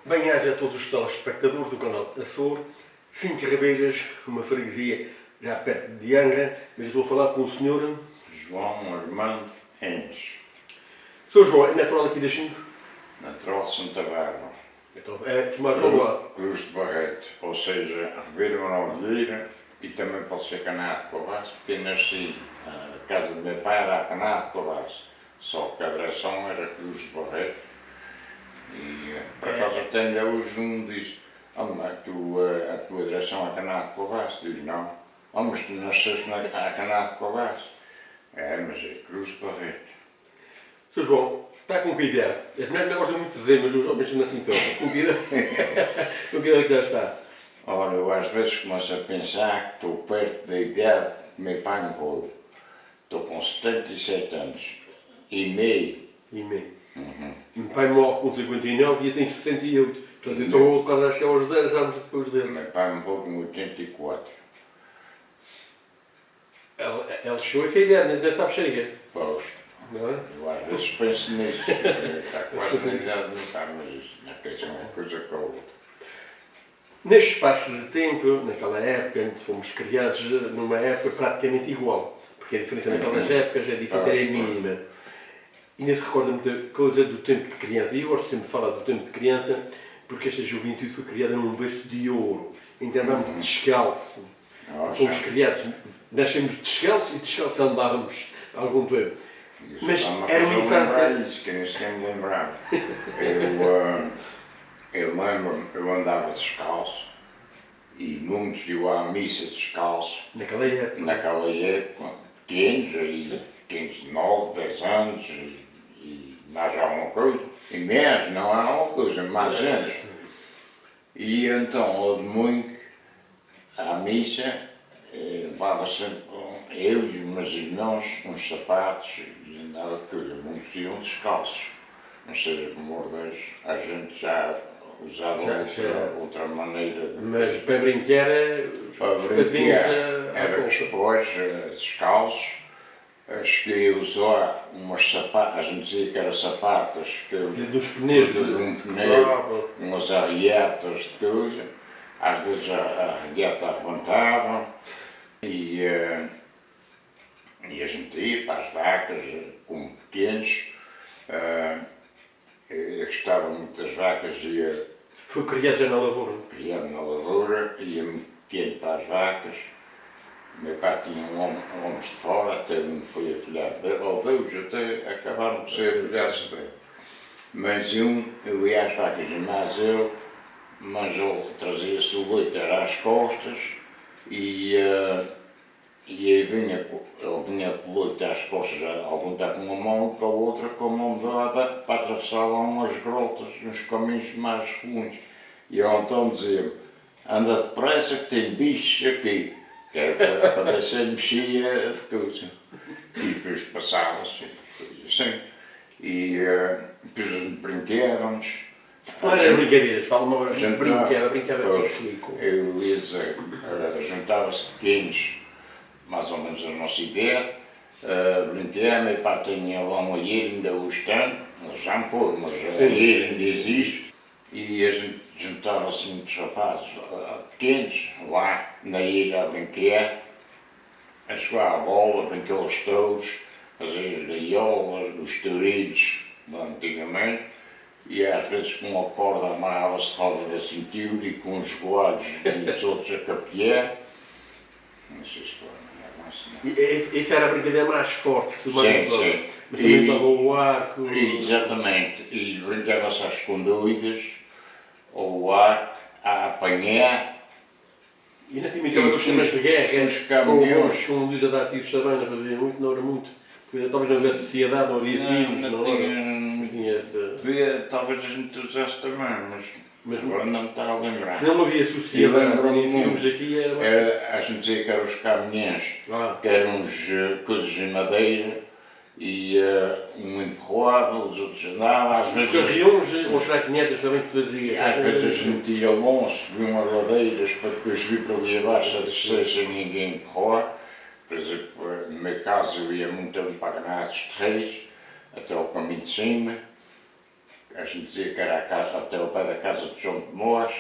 Bem-aja a todos os telespectadores do canal Açor, Cinco Ribeiras, uma freguesia já perto de Angra, mas estou a falar com o senhor João Armando Enes, Sr. João, é natural aqui das 5? natural de Santa Bárbara, Então, é aqui mais ao lado. Cruz de Barreto, ou seja, Ribeiro Manovilheira e também pode ser Canado de Covas, porque eu nasci, a casa do meu pai era a Canado de Covas, só que a direção era Cruz de Barreto. E por acaso até ainda hoje um diz, mas a tua direção é Canado de Covas? Digo, não. Mas tu nasceste na Canado de Covas? É, mas é Cruz de Barreto. Sr. João, está com que idade? As mulheres não gostam muito de dizer, mas os homens não assim todos. Com que idade? Com que idade que já está? Ora, eu às vezes começo a pensar que estou perto da idade que meu pai morreu. Estou com 77 anos e meio. E meio. Meu pai morre com 59 e eu tenho 68. Portanto, eu estou quase a chegar aos 10 anos depois dele. Meu pai morreu com 84. Ele chegou a essa idade, ainda sabe chega. Pois, Não é? eu às vezes penso nisso, porque está quase na idade de meu pai, mas isso não quer dizer uma coisa com a outra. Neste espaço de tempo, naquela época, em que fomos criados numa época praticamente igual, porque a diferença naquelas épocas é diferente, é mínima. E ainda se recorda muita coisa do tempo de criança. E eu gosto sempre de falar do tempo de criança, porque esta juventude foi criada num berço de ouro. Então andávamos descalço. Fomos criados, nascemos descalços e descalços andávamos há algum tempo. Isso Mas está-me a era uma fazer lembrar infância. isso, que nem sequer me lembrar. Eu lembro-me, eu andava descalço e muitos iam à missa descalço. Naquela época. Pequenos de 9, 10 anos e mais alguma coisa. E menos, não há alguma coisa, mais anos. E então, ao domingo, à missa, levava sempre eu e os meus irmãos uns sapatos e nada de coisa. Muitos iam descalços. Não seja como Deus, a gente já usava outra maneira de. Mas para brincar, Para os patinhos era depois, descalços. Cheguei a usar umas sapatas, a gente dizia que era sapatas, dos pneus, de um pneu, umas arreatas de coisa. Às vezes a regata arrebentava e a gente ia para as vacas, como pequenos. Eu gostava muito das vacas, Foi criado já na lavoura. criado na lavoura, ia-me pequeno para as vacas. Meu pai tinha homens de fora, até um foi afilhado dele, ou dois até acabaram por ser afilhados dele. Mas eu ia às vacas mas ele trazia-se o leite era às costas e ele vinha com o leite às costas, algum está com uma mão e com a outra com a mão dada para atravessar lá umas grotas, uns caminhos mais ruins. E eu então dizia-me, anda depressa que tem bichos aqui. Que era para ver se ele mexia de coisa. E depois passava-se, assim. E depois brinquávamos. Não era brincadeiras, fala-me agora. Brincava Brincava. Eu ia dizer, juntava-se pequenos, mais ou menos a nossa idade, brincava, meu pai tinha lá um alheiro, ainda hoje tem, já não foi, mas o alheiro ainda existe. E a gente juntava-se muitos rapazes pequenos lá na ilha a brincar, a jogar a bola, a brincar os touros, fazer as gaiolas, os tourilhos antigamente, e às vezes com uma corda amarrava-se roda da cintura e com os joelhos dos outros a capear. Não sei se foi, não é assim. Isso era a brincadeira mais forte que tu Sim, sim. Mas também estava o arco. Exatamente, e brincava-se às escondidas, ou o arco, a apanhar. E na cimitério dos temas de guerra, os caminhões. como diz a dar tiros também, não fazia muito, não era muito. Talvez não havia sociedade, não havia filhos, não tinha essa... Talvez a gente usasse também, mas agora não me está a lembrar. Se não havia sociedade, não havia filmes aqui, era... A gente dizia que eram os caminhões, que eram coisas de madeira, e um empurrava, os outros andavam, às vezes... Os carriões, ou traquinetas também se fazia. Às vezes a gente ia longe, subia umas ladeiras para depois vir para ali abaixo a descer sem ninguém empurrar. Por exemplo, no meu caso eu ia muito ali para Granados de Reis, até ao caminho de cima, a gente dizia que era até ao pé da casa de João de Moas,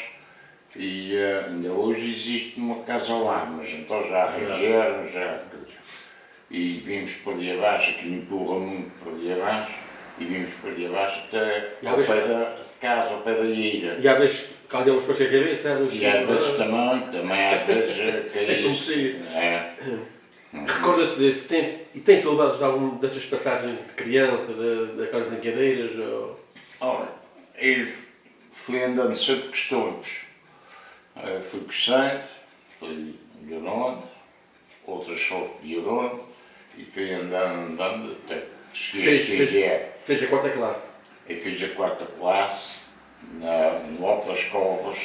e ainda hoje existe uma casa lá, mas então já arranjaram, e vimos por ali abaixo, que empurra muito por ali abaixo, e vimos por ali abaixo até ao pé da casa, ao pé da ilha. E às vezes calhamos para a cabeça, E às vezes também às vezes como é. Recorda-te desse tempo e tem saudades de alguma dessas passagens de criança, daquelas brincadeiras? Ou... Ora, eu fui andando sempre com os todos. Fui crescente, fui melhorando, outras só melhorando, e fui andando até que cheguei a Fez a quarta classe. Eu fiz a quarta classe, em outras escolas,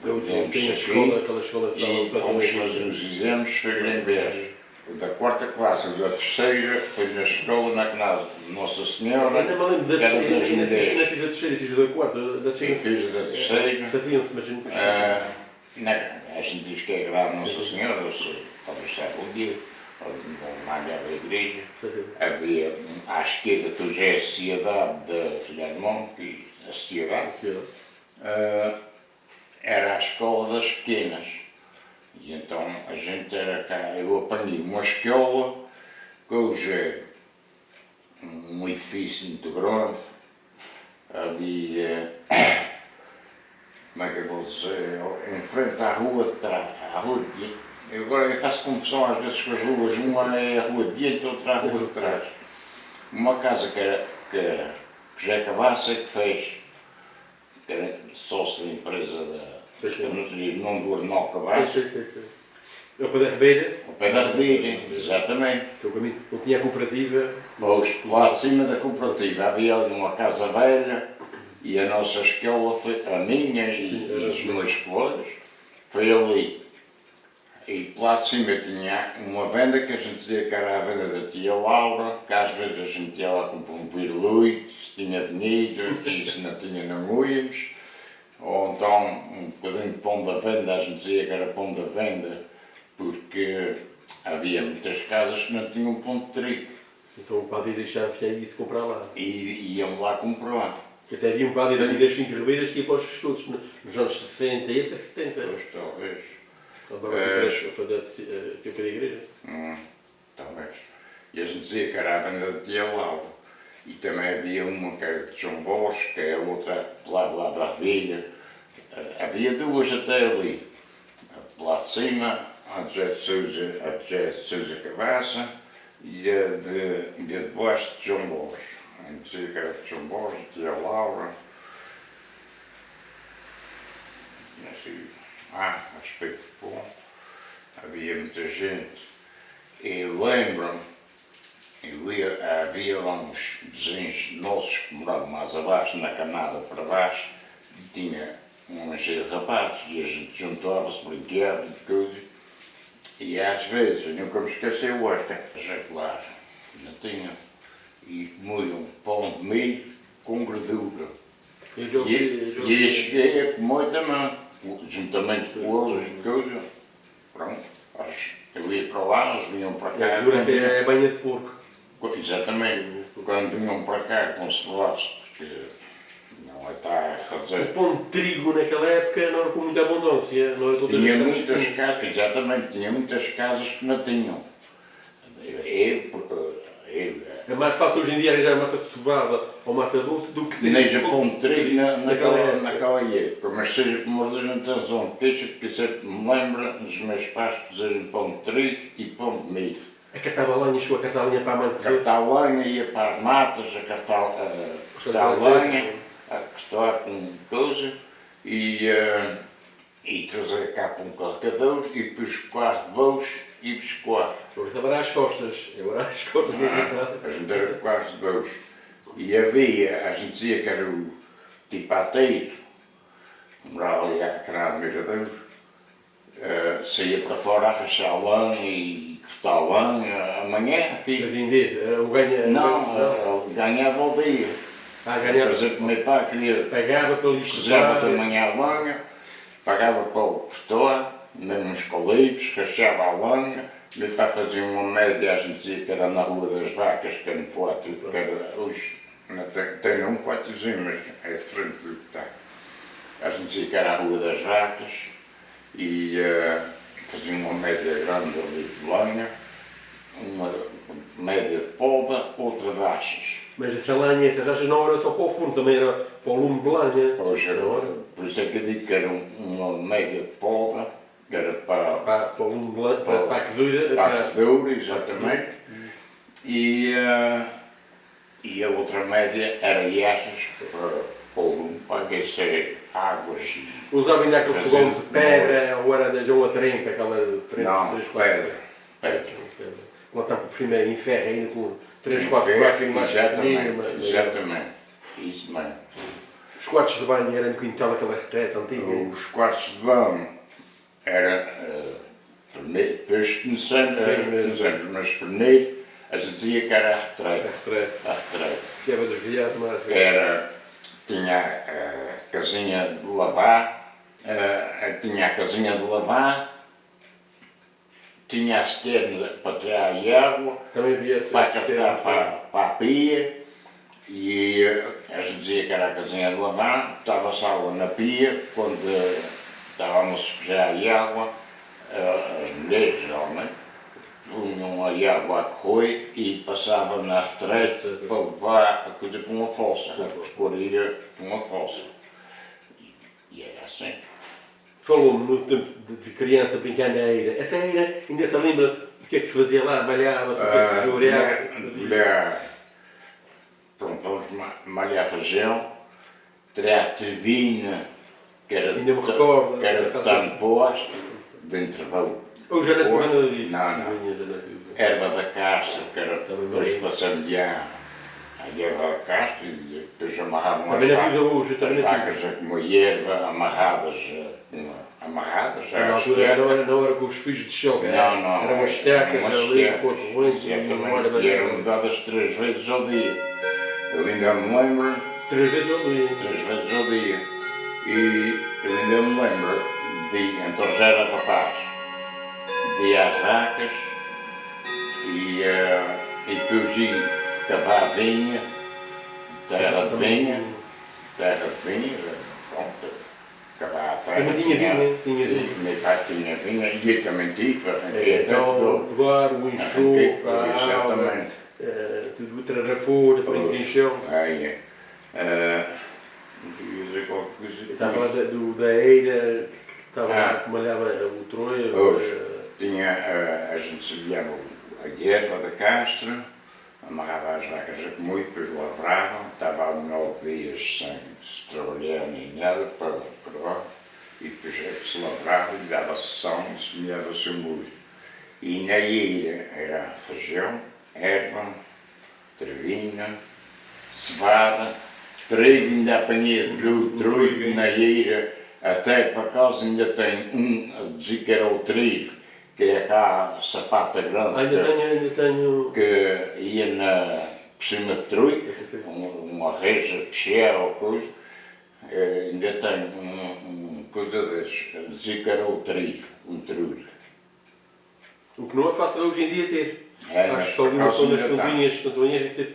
aquela escola que e fomos fazer os exames, foi em vez da quarta classe e da terceira, foi na escola na Nossa Senhora, ainda me lembro da que era das terceira, ainda mulheres. fiz a terceira, fiz a da quarta, da Eu fiz a da terceira. Sabiam-se, mas A gente diz que é grave Nossa Senhora, eu sei, talvez saiba um dia, lá na igreja. Havia à esquerda, que já é a Sociedade da Filharmon, que a Sociedade era a escola das pequenas. E então a gente era cá, eu apanhei uma escola que hoje é um edifício muito grande, ali, como é que eu vou dizer, em frente à rua de trás, agora eu faço confusão às vezes com as ruas, uma é a rua de diante, outra a rua de trás. Uma casa que já acabasse, que fez, que era sócio da empresa não do Arnaldo Cabassi. Ao pé da Ribeira. Ao pé da Ribeira, exatamente. Que é o caminho, não tinha a cooperativa. Pois, lá acima da cooperativa havia ali uma casa velha e a nossa escola, a minha e dos meus colegas, foi ali. E lá acima tinha uma venda que a gente dizia que era a venda da tia Laura, que às vezes a gente ia lá comprar um pirulito, se tinha dinheiro, e se não tinha não íamos. Ou então um bocadinho de pão da venda, a gente dizia que era pão da venda, porque havia muitas casas que não tinham pão de trigo. Então o padre deixava ir de comprar lá. E iam lá comprar. Que até havia um padre daqui das 5 Ribeiras que ia para os estudos nos anos 60 e até 70. Pois, talvez. Para a igreja. Talvez. E a gente dizia que era a venda de tia Laura. E também havia uma que era de João Bosco, que é a outra lá da Ribeira. Havia duas até ali. Lá de cima, a de José de Sousa Cabaça e a de baixo de João Bosco. A gente dizia que era de João Bosco, de tia Laura. Assim, a respeito de pão, havia muita gente. E lembro-me, havia lá uns vizinhos nossos que moravam mais abaixo, na Canada para baixo, e tinha uma cheia de rapazes, e a gente juntava-se, brincava e coisa. E às vezes, nunca me esqueci o esta, claro, não tinha, e comiam pão de milho com gordura. E eu cheguei a comer também, juntamente com eles e coisa. Pronto, eu ia para lá, eles vinham para cá. Durante a banha de porco. Exatamente, quando vinham para cá com cevados, porque não está a fazer. O pão de trigo naquela época não era com muita abundância, não era todas Tinha as muitas casas, exatamente, tinha muitas casas que não tinham. É mais fácil hoje em dia arranjar massa de cevada ou massa doce do que nem o pão de trigo naquela época, mas seja como Deus não tem razão de queixa, porque sempre me lembra dos meus pais dizerem pão de trigo e pão de milho. A catar a lenha, chegou a catar a lenha para a mãe. Catar a lenha, ia para as matas, a catar a lenha, a cortar com coisa e trazer cá para um carregador e depois quase de bois e pescoar. Agora às costas, agora às costas. A gente era quase de bois. E havia, a gente dizia que era o tipateiro, morava ali à Canada de Miradouro, saía para fora a rachar a lã e cortar a lã amanhã. A vender, era um ganha. Não, ganhava ao dia. Ganhava. Por exemplo, meu pai queria. Pagava para lhe Precisava de manhã a lenha, pagava para o pastor, mesmo uns colibres, rachava a lenha. Meu pai fazia uma média, a gente dizia que era na Rua das Vacas, que era no Poate, que era hoje Tem um quartozinho, mas é diferente do que está. A gente dizia que era a Rua das Vacas e fazia uma média grande ali de lenha, uma média de polda, outra de achas. Mas essa lenha, essas achas não era só para o forno, também era para o lume de lenha. Hoje, por isso é que eu digo que era uma média de polda, que era para Para o lume de lenha, para a cozida. a cozedura, exatamente. E a outra média era achas para o lume, para aquecer águas e... Usava ainda aquele fogão de pedra, ou era de uma trempa, aquela trempa, Não, 3, 4. pedra. Com a tampa por cima em ferro, ainda com 3, Em 4 ferro, quartos mais exatamente, exatamente. Isso mesmo. Os quartos de banho eram um bocadinho tal aquela retreta antiga. Os quartos de banho era depois conhecemos, mas primeiro a gente dizia que era a retreta. A retreta. Fiava desviado, mas... Tinha a casinha de lavar, tinha a casinha de lavar, tinha a cisterna para tirar a água, também havia para captar para a pia, e a gente dizia que era a casinha de lavar, estava a água na pia, quando estávamos a despejar a água, as mulheres geralmente, punham a água a correr e passava na retrete para levar a coisa para uma fossa, a escorria para uma fossa. E era assim. Falou-me no tempo de criança brincar na eira. Essa eira, ainda se lembra o que é que se fazia lá? Malhava, o que é que se joreava? Pronto, vamos malhar feijão, teria a trevina, que era ainda me recordo, que era de tanto posto, de intervalo. Ou já não foi nada disso? Não. Erva da castra, que era depois para semelhar a erva da castra, e depois amarravam as vacas com uma erva amarradas. Na altura não era com os fios de choque, eram umas estacas ali, com os correntes, e eram dadas 3 vezes ao dia. Eu ainda me lembro. 3 vezes ao dia? 3 vezes ao dia. E eu ainda me lembro de, então já era rapaz, de ir às vacas e depois ir cavar vinha, terra de vinha, pronto, cavar a terra. Também tinha vinha. Meu pai tinha vinha e eu também tive, arranquei até então, pegar o enxofre, a água, tudo trarrafora, para encher. Dizer qualquer coisa. Estava lá da eira, que estava lá que malhava o troio. A gente semeava a erva da castra, amarrava as vacas a comer, depois lavravam, estava há 9 dias sem se trabalhar nem nada para provar, e depois é que se lavrava e dava sessão e semeava-se o molho. E na eira era feijão, erva, trevina, cevada, trigo, ainda apanhei do trigo na eira, até por acaso ainda tem a dizer que era o trigo, que é cá a sapata grande, ainda tenho. Que ia por cima de trigo, uma reja, peixeira ou coisa, ainda tenho coisa desse, a dizer que era o trigo, um trigo. O que não é fácil hoje em dia ter. Acho que por algumas acaso nas ainda fontinhas que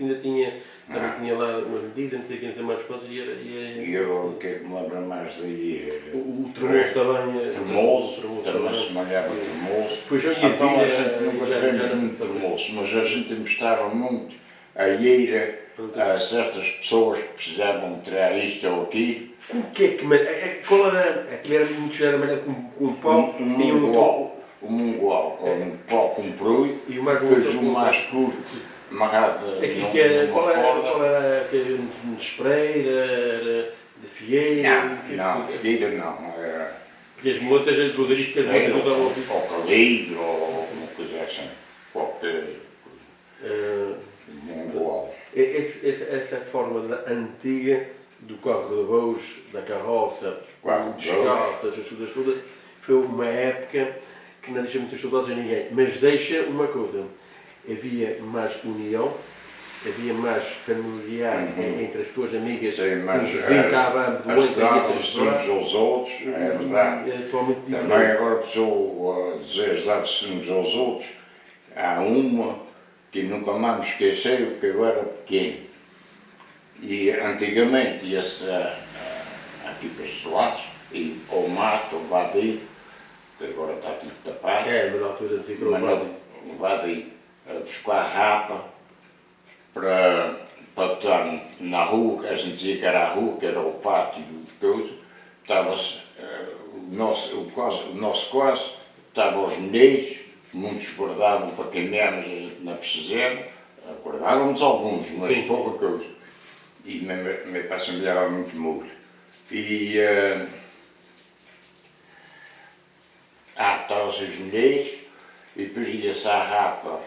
ainda tinha, também tinha lá uma medida, não sei quem tem mais contas, E eu, o que é que me lembra mais daí? O tremoço também. Tremoço, também se malhava tremoço. Então a gente nunca tivemos muito tremoço, mas a gente emprestava muito a eira a certas pessoas que precisavam tirar isto ou aquilo. O que é que qual era? Aquilo era muito era malhado com pau, tinha um mungual, um pau comprido, e o mais depois um mais curto, amarrado numa corda. Qual era? Um de espreira, era de fieira? Não, de fieira não. Porque as motas, tudo isto que as motas usavam ao ou calilho, ou uma coisa assim, qualquer coisa. Mungual. Essa forma antiga do carro de bois, da carroça, do descalço, essas coisas todas, foi uma época que não deixa muitas saudades a ninguém, mas deixa uma coisa, havia mais união, havia mais familiar entre as tuas amigas, ajudavam-se uns aos outros, é verdade. Também agora a pessoa dizer ajudar-se uns aos outros, há uma que nunca mais me esqueceu, que eu era pequeno, E antigamente ia-se aqui para estes lados, e ao mato, ao vadio, que agora está tudo tapado, mas na altura ficou o mas vadio. o vadio, a buscar rapa para estar na rua, que a gente dizia que era a rua, que era o pátio de coisa, estava-se, o nosso quase, estavam os milheiros, muitos guardavam para queimarmos na precisão, guardávamos alguns, mas Sim. pouca coisa. E meu pai se melhorava muito molho. E estavam-se os milheiros, e depois ia-se à rapa,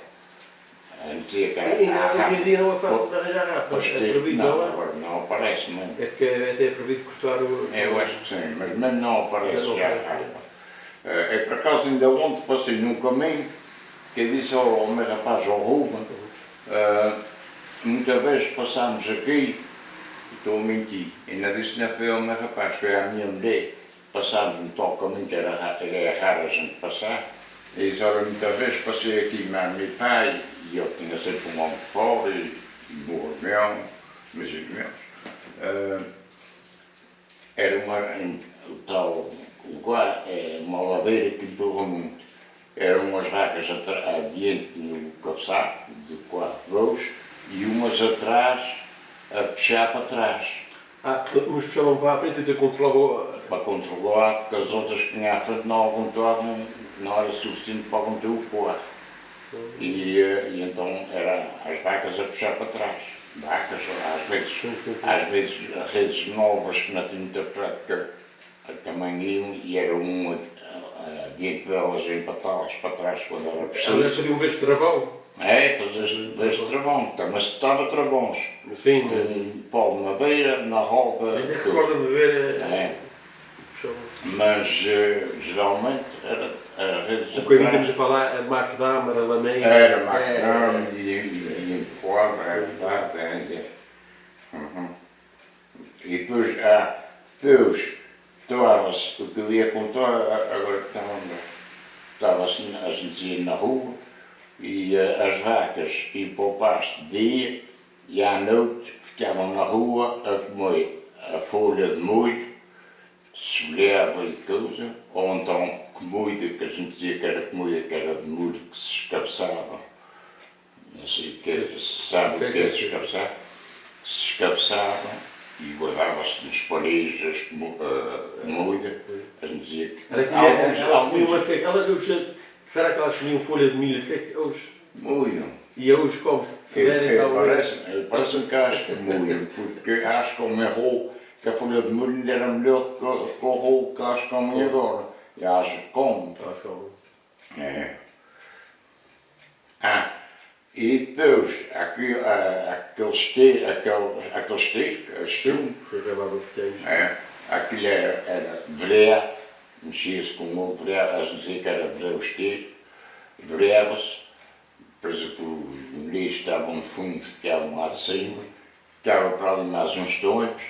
a dizer que era E a hoje em dia não é fácil de rapa. arranjar rapa, Pois é teve- proibido, não, não é? agora não aparece mesmo. É porque até é proibido cortar o... Eu acho que sim, mas mesmo não aparece Não já a aparece. rapa. É por acaso ainda ontem passei num caminho que eu disse ao meu rapaz, ao Ruben, muitas vezes passámos aqui, e estou a mentir, ainda disse não foi ao meu rapaz, foi à minha mulher, passámos um tal caminho que era raro a gente passar, e disse, olha, muitas vezes passei aqui com meu pai, e eu tinha sempre um homem de fora, e meu irmão, meus irmãos, era o tal lugar, uma ladeira que empurra muito. Eram umas vacas adiante no cabeçado, de 4 bois, e umas atrás, a puxar para trás, Portanto, uns puxavam para a frente e te controlavam... para controlar, porque as outras que tinham à frente não aguentavam, não era suficiente para aguentar o carro. E então eram as vacas a puxar para trás. Vacas, às vezes redes novas que não tinham muita prática também iam, e era uma adiante delas a empatá-las para trás quando era preciso. Aliás, seria um vez de travão. Fazer deste travão, também se estava travões. Sim, Pau de madeira, na roda. ainda recordo de ver... É, mas geralmente era a redes O que estamos a falar, a macadama, a lameira... era macadama e empurrava, é verdade. E depois, estava-se, o que eu ia contar, agora estava-se, a gente ia na rua, e as vacas iam para o pasto de dia, e à noite ficavam na rua a comer a folha de molho, se esfolhava e de coisa, ou então comida, que a gente dizia que era comida, que era de molho que se escabeçava. Não sei o que sabe o que é se escabeçar? Se escabeçava e guardava-se nos parejas de moida. A gente dizia que será que elas comiam folha de milho seca? moiam. E hoje como? Parece-me que acho que moiam, porque acho que o rolo, que a folha de milho ainda era melhor do que o rolo que acho que comem agora. E acho que como. É. E depois, aquele esteiro, aquilo era vereado, mexia-se com o vereado, a gente dizia que era o esteiro, vereava-se, por exemplo, os mulheres estavam no fundo, ficavam lá de cima, ficava para ali mais uns tempos,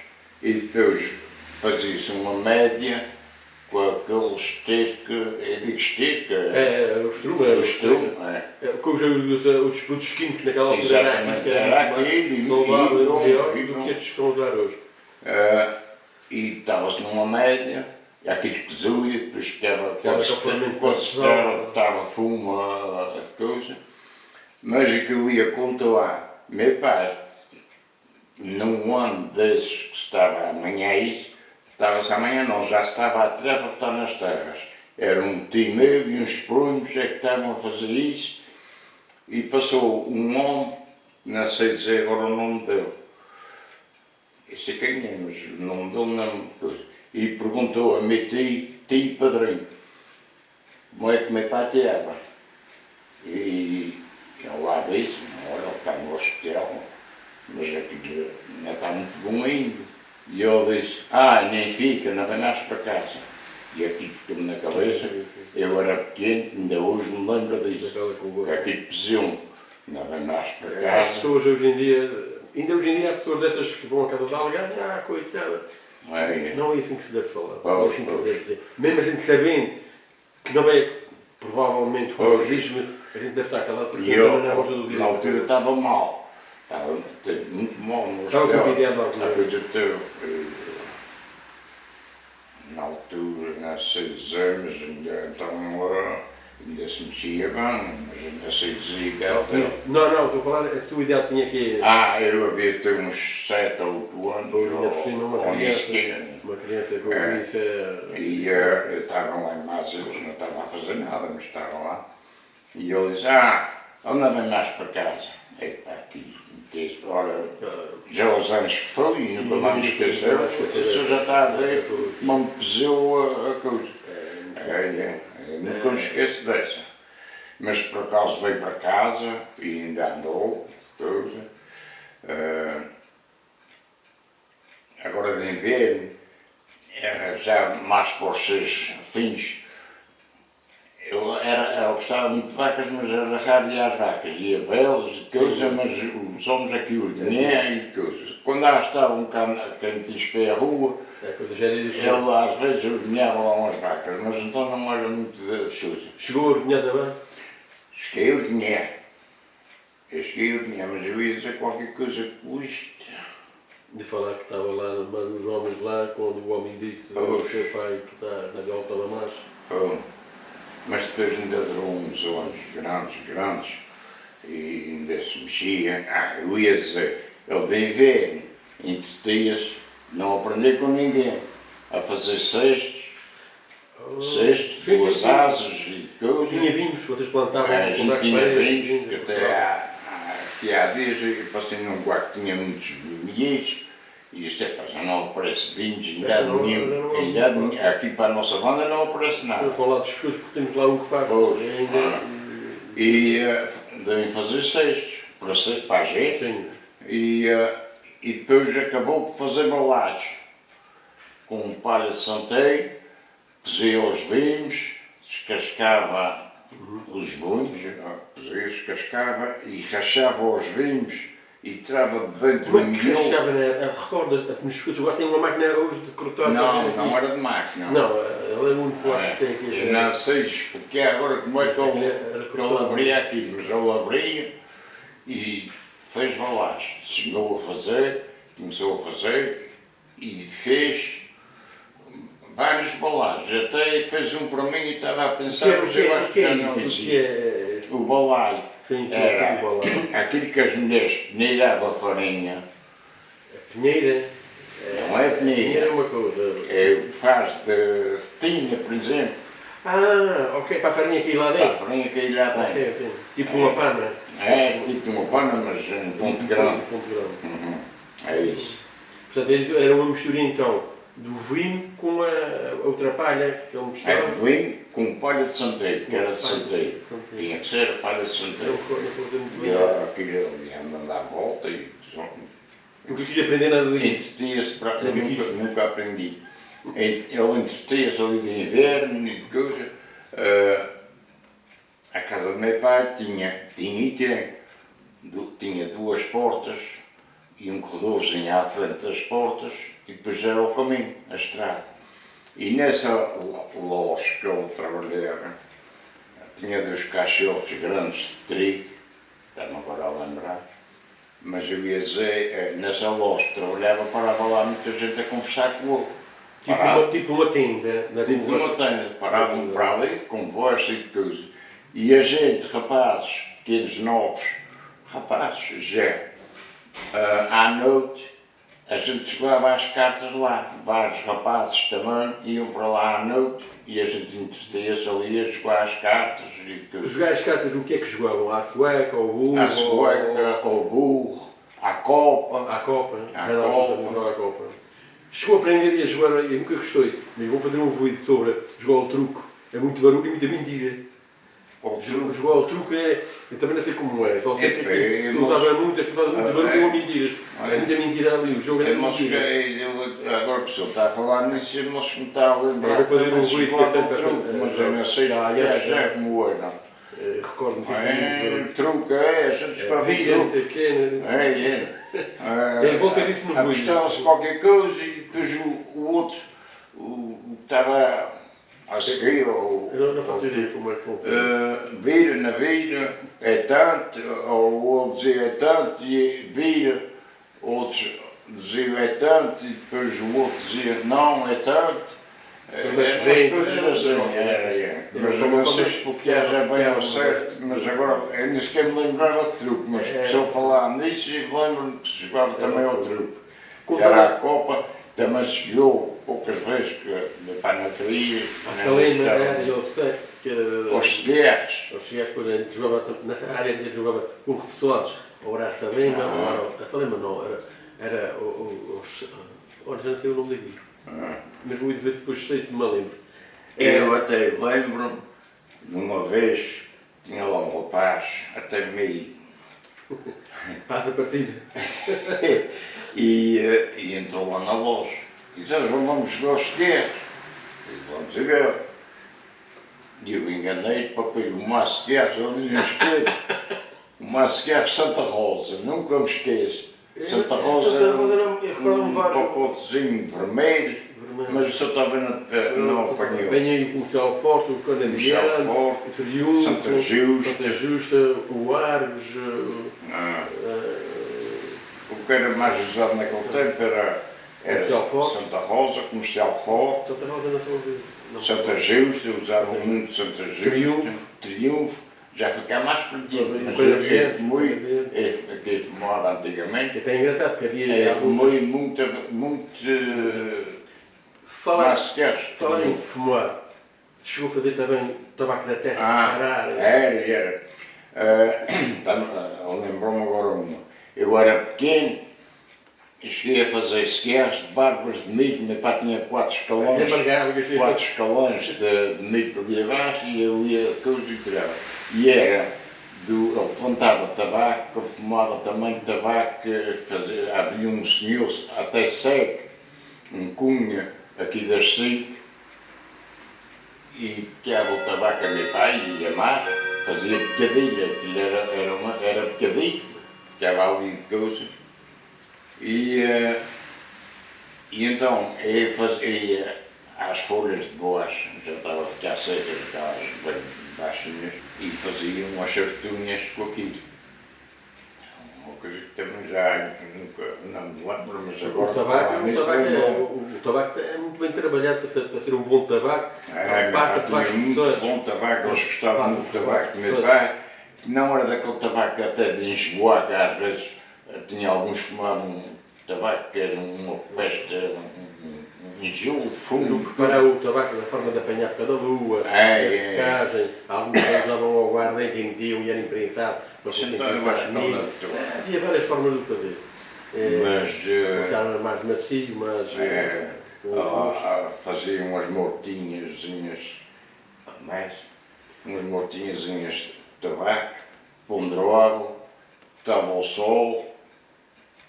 e depois fazia-se uma média com aquele esteiro que, eu digo esteiro, que o estrume, o disputo dos químicos naquela altura. Exatamente, era aquele do que estes que estão a usar hoje. E estava-se numa média, e aquilo que zoia, depois ficava quando estava fumo a coisa. Mas o que eu ia contar, meu pai, num ano desses que estava amanhã isso, estava-se amanhã não, já estava a trepa para estar nas terras. Era um tio meu e uns primos é que estavam a fazer isso, e passou um homem, não sei dizer agora o nome dele, eu sei quem é, mas o nome dele não coisa, e perguntou a meu tio padrinho, como é que meu pai estava? E ele lá disse, olha, ele está no hospital, mas aquilo não está muito bom ainda. E ele disse, nem fica, não vem mais para casa. E aquilo ficou-me na cabeça, eu era pequeno, ainda hoje me lembro disso, que aquilo pesou, não vem mais para casa. As pessoas hoje em dia, ainda hoje em dia há pessoas dessas que vão a casa de alguém, coitada. Não é assim que se deve falar, não é assim que se deve dizer. Mesmo a gente sabendo que não é, provavelmente, como diz-me, a gente deve estar calado porque E eu, não é todo dia. na altura estava mal, Teve muito mal no Estava hospital. convidado na A altura. coisa teve, na altura, nas 6 anos, ainda se mexia bem, mas ainda se dizia Não, estou a falar, a tua ideia tinha que eu havia ter uns 7 ou 8 anos, Hoje ainda por cima uma criança com isso e eu estava lá em Mázios, não estava a fazer nada, mas estava lá. E ele disse, anda bem mais para casa. Epá, aqui, olha, já aos anos que foi, nunca mais me esqueceu, eu já está a ver como me pesou a coisa. Nunca me esqueço dessa. Mas por acaso veio para casa e ainda andou, coisa. Agora de inverno, era já mais para os seus fins. Eu gostava muito de vacas, mas era raro ir às vacas. Ia vê-las e coisa, mas os homens aqui os vinham e coisas. Quando elas estavam cantinhos para a rua, ele às vezes os vinhava lá umas vacas, mas então não era muito da coisa. Chegou a vinhar também? Cheguei a vinhar. Eu cheguei a vinhar, mas eu ia dizer qualquer coisa com isto. De falar que estava lá, os homens lá, quando o homem disse ao seu pai que está na volta da marcha. Foi. Mas depois ainda durou uns anos grandes, e ainda se mexia. Eu ia dizer, ele de inverno, entretia-se, não aprender com ninguém, a fazer cestos, duas asas e coisas. Tinha vinhos, vocês plantavam? A gente tinha vinhos, até há dias eu passei num quarto que tinha muitos milheiros, e isto já não aparece vinhos, aqui para a nossa banda não aparece nada. Para o lado dos filhos, porque temos lá um que faz. E devem fazer cestos, para a gente. Sim. E depois acabou por fazer balagem, com palha de santeiro, cozia os vinhos, descascava os vinhos, cozia, descascava e rachava os vinhos e trava dentro do milho. Recorda, nos escudos agora tem uma máquina hoje de cortar. Não era de máquina. Não, ele é muito plástico que tem aqui. Eu não sei explicar agora como é que ele abria aquilo, mas ele abria e fez balagem. Chegou a fazer, começou a fazer e fez vários balagens. Até fez um para mim e estava a pensar, mas eu acho que já não existe. O balaio. Sim, era aquilo que as mulheres peneiravam a farinha. A peneira? Não é peneira. Peneira é uma coisa. É o que faz de tinha, por exemplo. Ok, para a farinha cair lá dentro. Para a farinha cair lá dentro. Ok. Tipo uma pana. Tipo uma pana, mas um ponto grande. É isso. Portanto, era uma mistura então do vinho com a outra palha que ele misturava. É vinho com palha de santeiro, que era de santeiro. Tinha que ser a palha de santeiro. E aquilo ali andando à volta e... Não consegui aprender nada disso. Nunca aprendi. Ele entretia-se ali de inverno e de coisa. A casa do meu pai tinha duas portas e um corredorzinho à frente das portas e depois era o caminho, a estrada. E nessa loja que eu trabalhava, tinha 2 caixotes grandes de trigo, está-me agora a lembrar, mas eu ia dizer, nessa loja que trabalhava, parava lá muita gente a conversar com o outro. Tipo uma tenda. Tipo uma tenda, paravam para ali, com conversa e coisa. E a gente, rapazes, pequenos novos, rapazes já, à noite, a gente jogava as cartas lá. Vários rapazes também iam para lá à noite e a gente entretia-se ali a jogar as cartas e coisa. Jogar as cartas, o que é que jogavam? À sueca, ao burro? À sueca, ao burro, à copa. À copa? À copa. Chegou a aprender a jogar, eu nunca gostei, mas vou fazer um vídeo sobre jogar ao truco. É muito barulho e muita mentira. Jogar ao truco eu também não sei como é, só sei que usava muito, as pessoas fazem muito barulho ou mentiras. É muita mentira ali, o jogo é mentira. Agora que o senhor está a falar nisso, eu não se me está a lembrar. Vou fazer um vídeo que até truco, mas eu não sei já é como é, não. Recordo-me sempre. Truco, a gente jogava truco. Voltei disso no vídeo. Apostava-se qualquer coisa e depois o outro estava a seguir ou Eu não faço ideia como é que funciona. vira na vida é tanto, ou outros diziam é tanto e vira, outros diziam é tanto e depois o outro dizia não é tanto. As coisas assim, mas eu não sei explicar já bem ao certo, mas agora ainda sequer me lembrava de truque, mas se eu falar nisso lembro-me que se jogava também ao truque. Era a Copa, também se jogou poucas vezes que meu pai não queria. A Calema era, eu sei, que era... Os Seguerres. Os Seguerres, quando a gente jogava, nessa área a gente jogava com professores, ou era a Salema, ou era a Salema não, era os... Olha, já não sei o nome daqui. Mas muito vezes depois sei que me lembro. Eu até lembro-me, de uma vez, tinha lá um rapaz, até meio... Passa a partida. e entrou lá na loja. E disse, vamos jogar os Seguerres. E vamos jogar. E eu enganei para pôr o Maço Guerres ali no esquerdo. O Maço Guerres Santa Rosa, nunca me esqueço. Santa Rosa era um pacotezinho vermelho, mas eu só estava não apanhou. Apanhei o Comercial Forte, o Canadiano, o Triunfo, Santa Justa, o Argos. O que era mais usado naquele tempo era Santa Rosa, Comercial Forte, Santa Rosa não estou a ver. Santa Justa, usavam muito Santa Justa, Triunfo. Já fica mais perdido, mas eu fumava antigamente. Até é engraçado porque havia... Fumei muito Falar em fumar, chegou a fazer também tabaco da terra? Era. Lembrou-me agora uma. Eu era pequeno e cheguei a fazer esquias de barbas de milho. Meu pai tinha 4 escalões de milho por dia abaixo e eu ia coisa e tirava. E era, ele plantava tabaco, eu fumava também tabaco, havia um senhor até cego, um cunha aqui das 5, e pegava o tabaco a meu pai e a mais, fazia picadilha, aquilo era picadilho, ficava ali de coisa. E então eu fazia às folhas de boas, já estava a ficar secas, aquelas bem baixinhas, e fazia umas chartunhas com aquilo. Uma coisa que também já nunca não me lembro, mas agora o tabaco é muito bem trabalhado para ser um bom tabaco. Tinha muito bom tabaco, eles gostavam muito do tabaco do meu pai, que não era daquele tabaco até de enxoar, que às vezes tinha alguns que fumavam tabaco que era uma peste, um enjoo de fumo. Preparar o tabaco da forma de apanhar cada lua, a secagem, alguns usavam ao aguardente e metiam e era imprensado. Então eu acho que não havia várias formas de o fazer. Mas mais macio, mas... faziam umas mortinhazinhas, umas mortinhazinhas de tabaco, ponderavam, estava ao sol,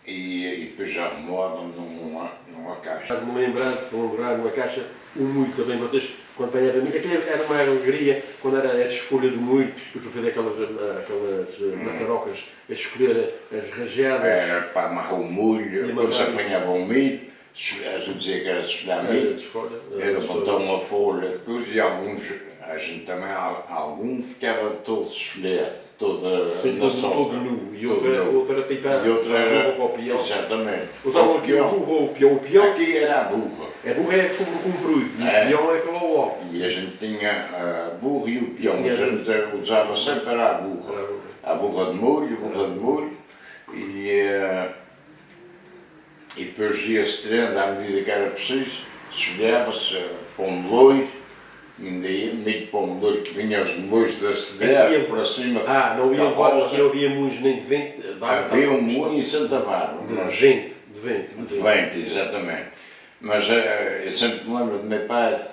e depois já arrumavam numa caixa. Me lembrar numa caixa, o mulho também, vocês, quando apanhava milho, aquilo era uma alegria, quando era desfolha de mulho, depois para fazer aquelas maçarocas, a escolher as rajadas. Era para amarrar o mulho, depois apanhavam o milho, a gente dizia que era escolher milho, era botar uma folha de coisa e a gente também, algum ficava todo escolher. Todo nu, e outra era peitar a burra para o peão. Exatamente. Usavam aqui o burro ou o peão. Aqui era a burra. A burra é sobre o comprido, e o peão é aquele ao alto. E a gente tinha a burra e o peão, a gente usava sempre a burra. A burra de molho, e depois ia-se tirando à medida que era preciso, escolhava-se para um meloiro, ainda ia milho para o meloiro, que vinha os meloiros da cidade por acima. Não havia moinhos nem de vento. Havia um moinho em Santa Bárbara. De vento, exatamente. Mas eu sempre me lembro do meu pai,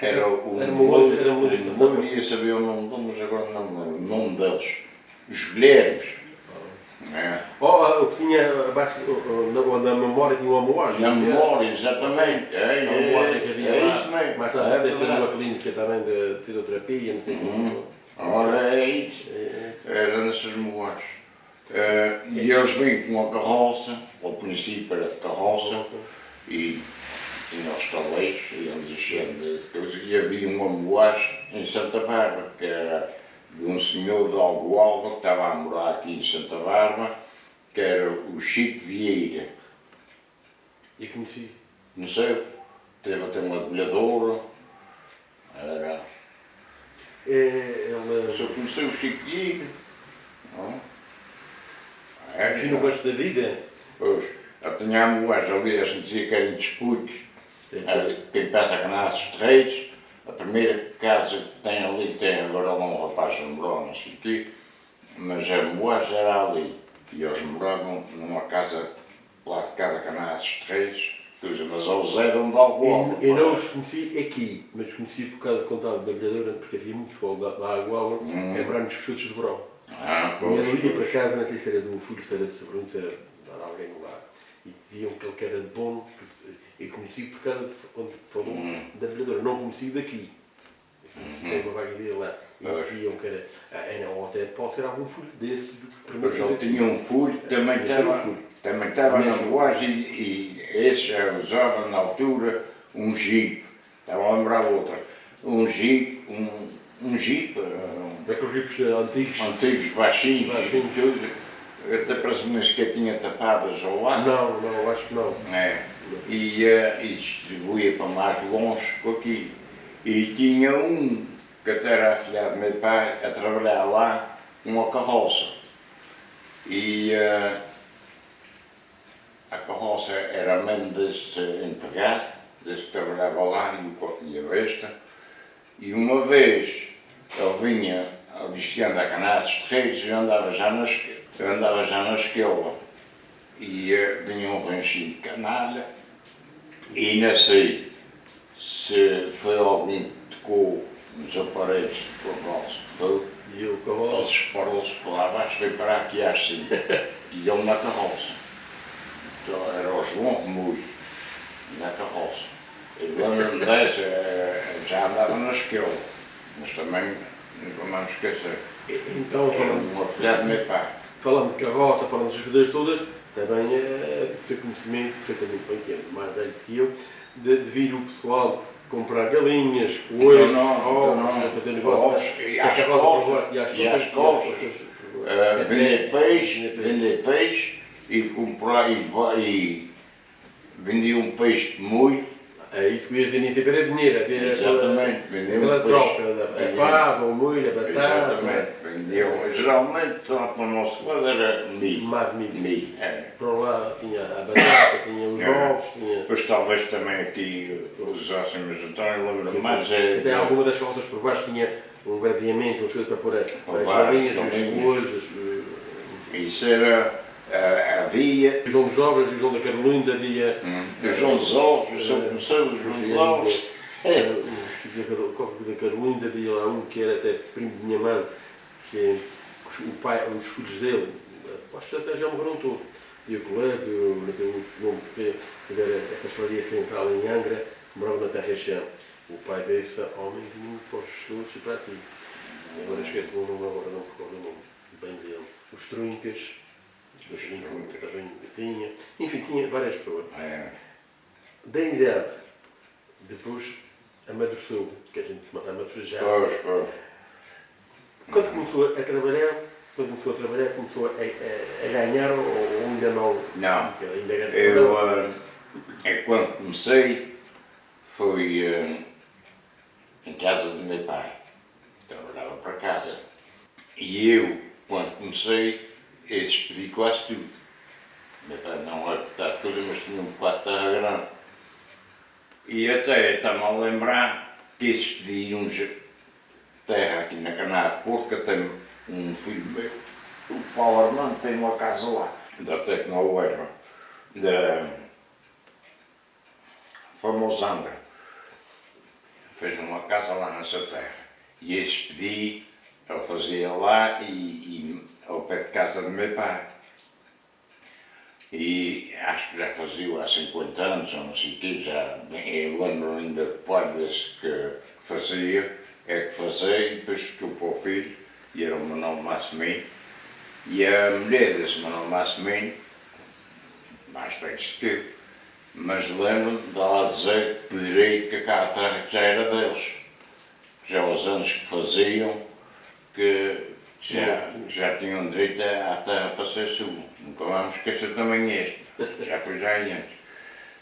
era o meloiro, ia saber o nome deles, mas agora não me lembro o nome deles. Os Guilhermes. O que tinha abaixo, na memória tinha uma moagem. Na memória, exatamente. A moagem que havia isso mesmo. Mais tarde deve ter uma clínica também de fisioterapia, não sei como. Ora, é isso. Era nessas moagens. E eles vêm com a carroça, ao princípio era de carroça, e tinha os taleiros, iam descendo de coisa, e havia uma moagem em Santa Bárbara, que era de um senhor de Algoalva, que estava a morar aqui em Santa Bárbara, que era o Chico Vieira. E conheci. Não sei, teve até uma debulhadora, era... Ele... Só conheci o Chico Vieira. Não? Enfim, no resto da vida. Pois, eu tinha a moagem ali, a gente dizia que eram disputos. Quem passa a Canassos Terreiros, a primeira casa que tem ali, tem agora lá um rapaz que morou, não sei o quê, mas a moagem era ali. E eles moravam numa casa lá de cá da Canassos Terreiros, mas eles eram de Algoalva. Eu não os conheci aqui, mas conheci por causa do contato da brilhadora, porque havia muito fogo da água, é nos fechutos de verão. E ele ia para casa, não sei se era de um filho, se era de sobrinho, se era de alguém lá. E diziam que ele era de bom, eu conheci por causa de quando falou da brilhadora, não conheci daqui. Tem uma vaga dele lá. E diziam que era ou até pode ter algum filho desse. Pois ele tinha um filho que também estava na moagem e esse já usava na altura um jipe. Estava a lembrar outra. Um jipe, Daqueles jipes antigos, baixinhos, até parece uma esquetinha tapadas ao lado. Não, acho que não. É. E distribuía para mais longe com aquilo. E tinha um, que até era afilhado do meu pai, a trabalhar lá, uma carroça. E a carroça era mesmo desse empregado, desse que trabalhava lá, e a besta. E uma vez ele vinha aliciando a Canassos Terreiros e eu andava já na esquela. E vinha um ranchinho de canalha e não sei se foi algum que tocou nos aparelhos de cavalo que foi. E o cavalo? Ele disparou-se para lá abaixo, veio parar aqui assim. E ele na carroça. Então, era o João Remulho, na carroça. Eu lembro-me dessa, já andava na esquela, mas também nunca mais me esquecer. Então, Era um afilhado do meu pai. Falando de carroça, falando das coisas todas, também foi conhecimento, perfeitamente bem tempo, mais velho que eu, de vir o pessoal comprar galinhas, coelhos, ovos, fazer negócio. E às costas. Vender peixe e comprar e vendia um peixe muito. É isso que eu ia dizer, nem sempre era dinheiro, havia Exatamente, vendiam aquela peixe. troca, a fava, o molho, a batata. Exatamente, vendiam. Geralmente lá para o nosso lado era milho. Mais milho. Milho, Para o lado tinha a batata, tinha os ovos, tinha... Pois talvez também aqui usássemos, então eu lembro mais Até alguma das carroças por baixo tinha um gradeamento, umas coisas para pôr as galinhas, os coelhos, isso era... havia... o João dos Ovos, o João da Carolina, havia... O João dos Ovos, eu comecei o João dos Ovos. O da Carolina, havia lá um que era até primo de minha mãe, que o pai, os filhos dele, acho que até já morreram todos. E o colega, o João, que tiver a pastelaria central em Angra, morava na Terra Chão. O pai desse homem vinha para os estudos e para aqui. Agora esqueço o nome, agora não recordo o nome bem dele. Os Truncas. Também tinha, enfim, tinha várias pessoas. Da idade, depois amadureceu, que a gente amadureceu já. Quando começou a trabalhar, começou a ganhar ou ainda não? Não, ainda quando comecei foi em casa do meu pai, trabalhava para casa. E eu, quando comecei, esses pedi quase tudo. Meu pai não era de coisa, mas tinha um bocado de terra grande. E até está-me a lembrar que esses pediam terra aqui na Canária de Porto, que tem um filho meu, o Paulo Armando, tem uma casa lá, da Tecnoerva, da famosa Angra. Fez uma casa lá nessa terra. E esses pedi, ele fazia lá e ao pé de casa do meu pai. E acho que já fazia há 50 anos, ou não sei o quê, já, eu lembro ainda de pai desse que fazia, e depois ficou para o filho, e era o Manuel Massimino, e a mulher desse Manuel Massimino, mais velhos que eu, Mas lembro-me de lá dizer que direito que aquela terra já era deles. Já aos anos que faziam, que já tinham direito à terra para ser sua. Nunca vamos esquecer também este. Já foi já aí antes.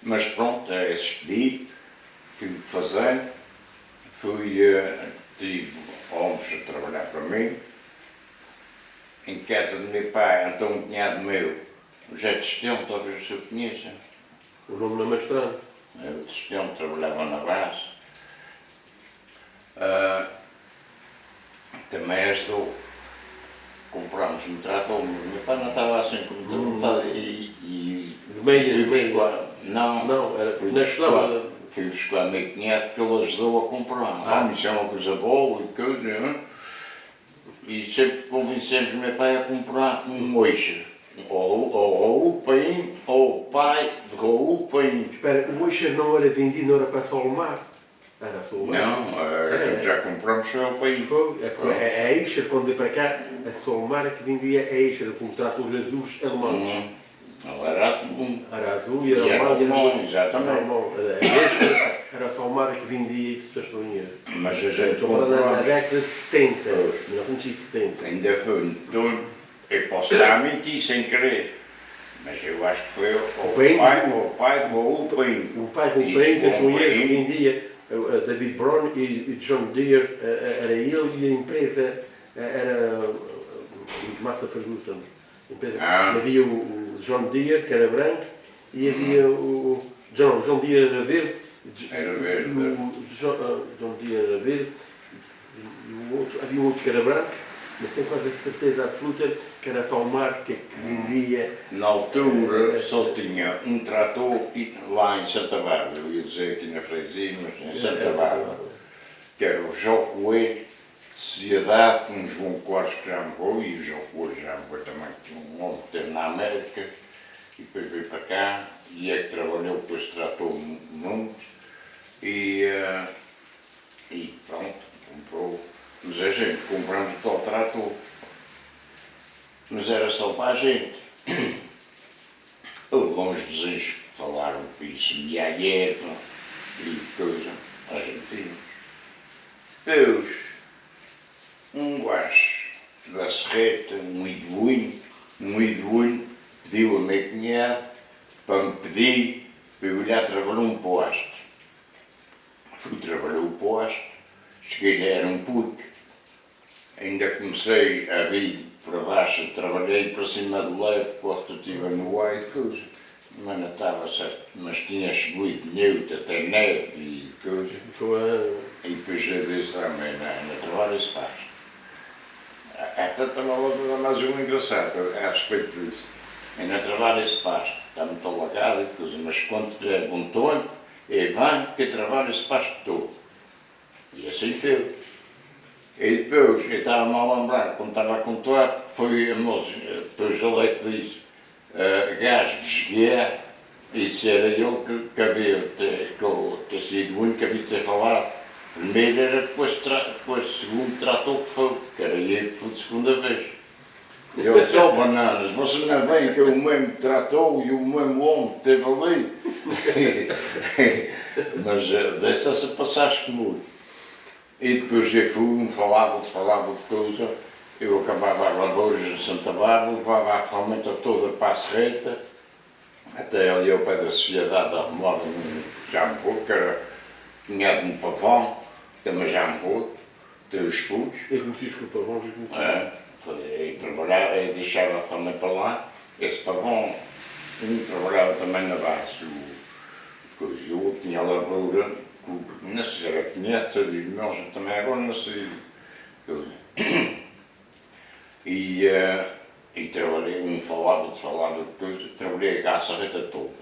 Mas pronto, esses pedi, fui fazendo, tive homens a trabalhar para mim. Em casa do meu pai, então um cunhado meu, o José de Estão, talvez o senhor conheça. O nome não é mais estranho. O de Estão trabalhava na base. Também ajudou. Comprámos um trator, meu pai não estava assim com muita vontade e De meia, fui de meia. buscar. Não, era fui na buscar, escola. fui buscar meu cunhado que ele ajudou a comprar. Isso é uma coisa boa e coisa, não é? E sempre convencemos meu pai a comprar um Oisher. Ou o Paim, ou o pai de Raul Paim. Espera, o Oisher não era vendido, não era para Solmar? Era Solmar? Não, a gente já compramos só o Paim. A Eicher, quando veio para cá, a Solmar que vendia a Eicher, com tratores azuis alemães. Ela era azul. Era azul e era E era alemão, exatamente. A Eicher era a Solmar que vendia isso, se eu estou em erro. Mas a gente Estou falando na compramos. década de 70, 1970. Ainda foi então, eu posso estar a mentir sem querer, mas eu acho que foi o pai de Raul Paim. O pai com o E Paim, chegou com um ele, Paim. vendia David Brown e John Deere, era ele e a empresa era Massa Ferguson. Havia o John Deere, que era branco, e havia o John Deere era verde. Era verde. O John Deere era verde, e havia um outro que era branco, mas tenho quase a certeza absoluta que era só uma marca que vendia. Na altura só tinha um trator lá em Santa Bárbara, eu ia dizer aqui na Freguesia, mas em Santa Bárbara, que era o Jó Coelho, de sociedade com o João Coares que já morreu, e o Jó Coelho já morreu também, que um homem que teve na América, e depois veio para cá, e é que trabalhou com esse trator muito, e pronto, comprou. Mas a gente compramos o tal trator. Mas era só para a gente. Houve uns vizinhos que falaram que isso ia a erva e coisa. Argentinos. Depois, um gajo da Serreta, um idoinho, pediu a meu cunhado para me pedir para eu ir lá trabalhar um posto. Fui trabalhar o posto, cheguei lá, era um puto. Ainda comecei a vir para baixo, trabalhei para cima do leito, com a rotativa no ar e coisa. Mas não estava certo, mas tinha chovido neutro, até neve e coisa. E depois eu disse, mas não trabalho esse pasto. Até estava uma mais uma engraçada a respeito disso. Eu não trabalho esse pasto, está muito alagado e coisa, mas quando tiver bom tempo, eu venho que eu trabalho esse pasto todo. E assim fez. E depois, eu estava-me a lembrar, quando estava a contar, foi a moça, depois o leite disse, gajo de esguiar, e se era ele que havia, que sido o único que havia de ter falado. Primeiro era depois o segundo tratou que foi, que era eu que fui de segunda vez. E eu disse, oh bananas, vocês não veem que é o mesmo que tratou e o mesmo homem que esteve ali? Mas deixa-se passar comigo. E depois eu fui, falava de coisa, eu acabava a lavouras em Santa Bárbara, levava a ferramenta toda para a Serreta, até ali ao pé da Sociedade da Remora, já morreu, que era cunhado de um Pavão, também já morreu, tem os filhos. Eu conheci os Pavões, eu conheci. Trabalhava, eu deixava a ferramenta lá, esse Pavão, trabalhava também na base, o outro tinha a lavoura, não sei se era 500 irmãos, eu também agora não sei. E trabalhei, falava de coisa, trabalhei cá a Serreta toda.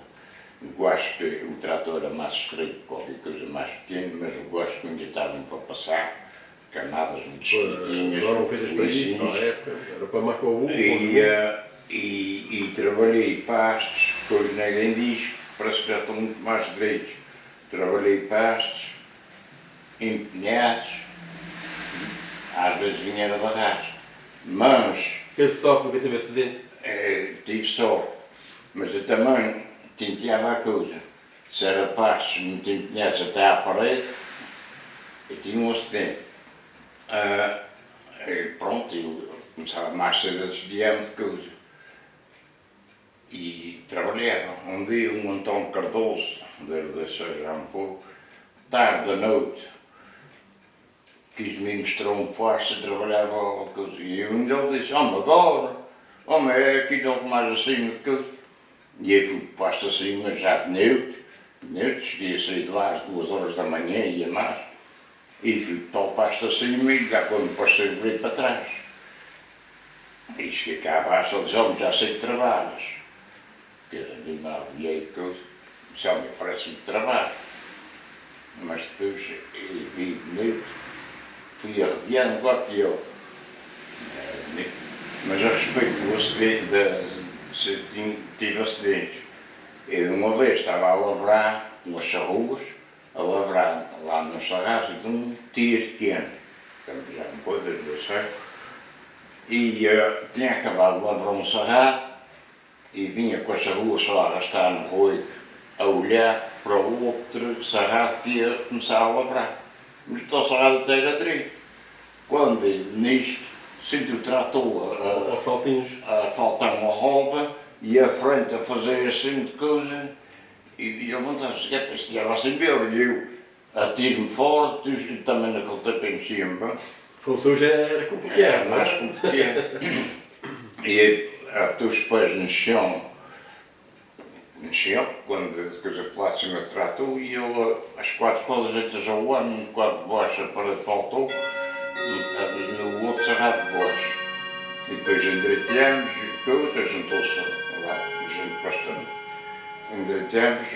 Eu acho que o trator era mais estreito, qualquer coisa mais pequena, mas eu gosto que ainda estavam para passar, camadas muito estreitinhas. Agora não fez as países, na época, era para mais para o burro. E trabalhei pastos, depois ninguém diz, parece que já estão muito mais direitos. Trabalhei pastos, empenhados, às vezes vinha de arrasto, mas... Teve sorte, nunca teve acidente? Tive sorte, mas eu também tinteava a coisa. se era passos muito empenhados até à parede, e tinha um acidente. E pronto, eu começava mais cedo a desviar-me de coisa. E trabalhava. Um dia, um António Cardoso, deixei já um pouco, tarde da noite, quis-me mostrar um pasto e trabalhava alguma coisa. E eu ainda lhe disse, agora, é aqui não mais acima de coisa. E eu fui para o pasto acima já de noite, cheguei a sair de lá às 2 horas da manhã, ia mais, e fui para o pasto acima e já quando passei virei para trás. E cheguei cá abaixo, ele disse, já sei que trabalhas. Porque vi mal de coisa, disse, parece-me que trabalho. Mas depois vi de noite, fui arrepiando igual que eu. Mas a respeito do acidente, se tive acidentes, eu uma vez estava a lavrar umas charruas, a lavrar lá nos sarrados de um tias pequeno, também já não pôde, eu sei, e tinha acabado de lavrar um sarrado e vinha com as charruas só a arrastar no roio, a olhar para o outro sarrado que ia começar a lavrar. Mas o sarrado até era direito. Quando nisto, sinto o trator Aos saltinhos. a faltar uma roda e a frente a fazer assim de coisa, e eu levantar-se, isto já vai se embora, e eu atiro-me fora, também naquele tempo enchia-me bem. Fosse hoje era complicado, Era mais complicado. E até os pés no chão, quando a coisa pela cima tratou, e ele, as 4 rodas jeitas ao ano, um quadro de baixo a parede faltou, no outro sarrado de baixo. E depois endireiteamos e coisa, juntou-se lá, gente bastante. Endireiteamos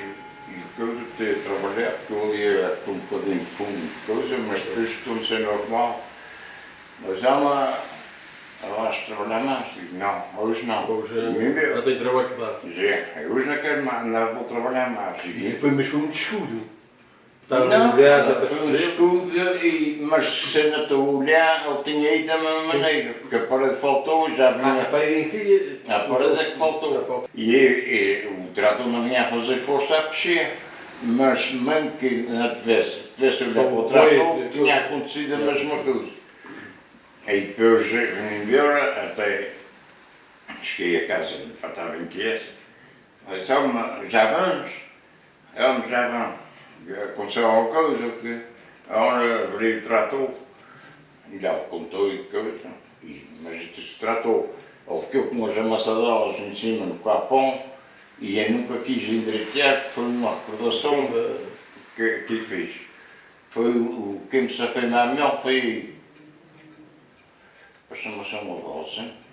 e coisa, ter trabalhado, porque eu ali era um bocadinho de fundo de coisa, mas depois estou-me ser normal. Mas ela acho que trabalhar mais, digo, não, hoje não. Hoje já tenho trabalho que dar. Hoje não quero mais, não vou trabalhar mais. Mas foi muito escuro. Não, foi um escudo, mas se eu não estou a olhar, ele tinha ido da mesma maneira, porque a parede faltou, já vinha. A parede em si. A parede é que faltou. E o trator não vinha a fazer força a mexer, mas mesmo que não tivesse olhado para o trator, tinha acontecido a mesma coisa. E depois vim embora, até cheguei a casa, estava inquieto, disse, já vamos, já vamos. Aconteceu alguma coisa, que a hora veio o trator, já contou e coisa, mas isto se tratou. Ele ficou com umas amassadoras em cima no capão e eu nunca quis endireitar, foi uma recordação que fiz. Foi o que me safei mais melhor, foi. Passou-me uma rosa.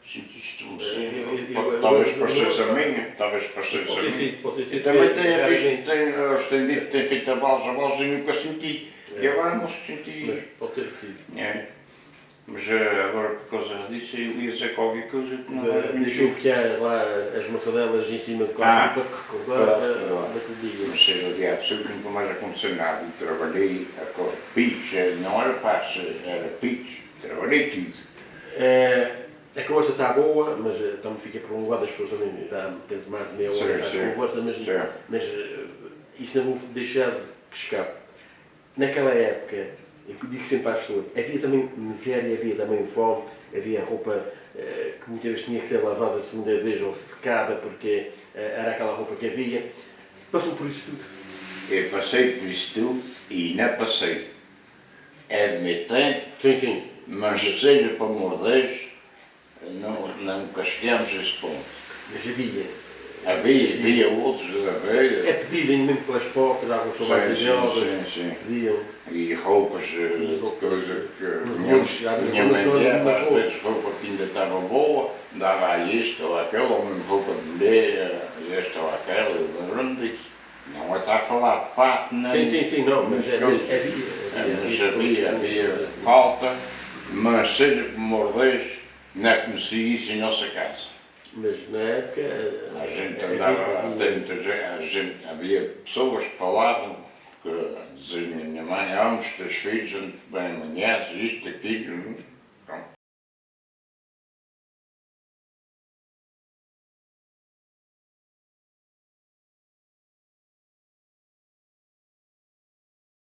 Sentiste-me assim, talvez parecesse a minha, talvez parecesse a minha. Também tenho estendido, tenho feito a balsa e nunca senti. E agora não senti. Mas pode ter sido. Mas agora por causa disso eu ia dizer qualquer coisa que não era. Deixou enfiar lá as maçadelas em cima do carro para te recordar daquele dia. Mas seja o dia absoluto, nunca mais aconteceu nada. E trabalhei a picos, não era paz, era picos, trabalhei tudo. A conversa está boa, mas também fica prolongada, as pessoas também já têm mais de meia hora de conversa, mas isto não vou deixar de escapar. Naquela época, eu digo sempre às pessoas, havia também miséria, havia também fome, havia roupa que muitas vezes tinha que ser lavada a segunda vez ou secada, porque era aquela roupa que havia. Passou por isso tudo. Eu passei por isso tudo e não passei. Admitendo, Sim. mas seja para morderes, não chegámos a esse ponto. Mas havia. Havia outros, É pedirem mesmo pelas portas, davam trabalho de obras, pediam. E roupas, coisa que minha mãe dava, às vezes roupa que ainda estava boa, dava a isto ou aquela, ou mesmo roupa de mulher, esta ou aquela, eu lembro-me disso. Não é estar a falar de pato, nem. Sim, não, mas havia falta, mas seja por morderes, não conhecia isso em nossa casa. Mas na época. A gente andava, havia pessoas que falavam, que diziam a minha mãe, os teus filhos bem amanhãs, isto, aquilo.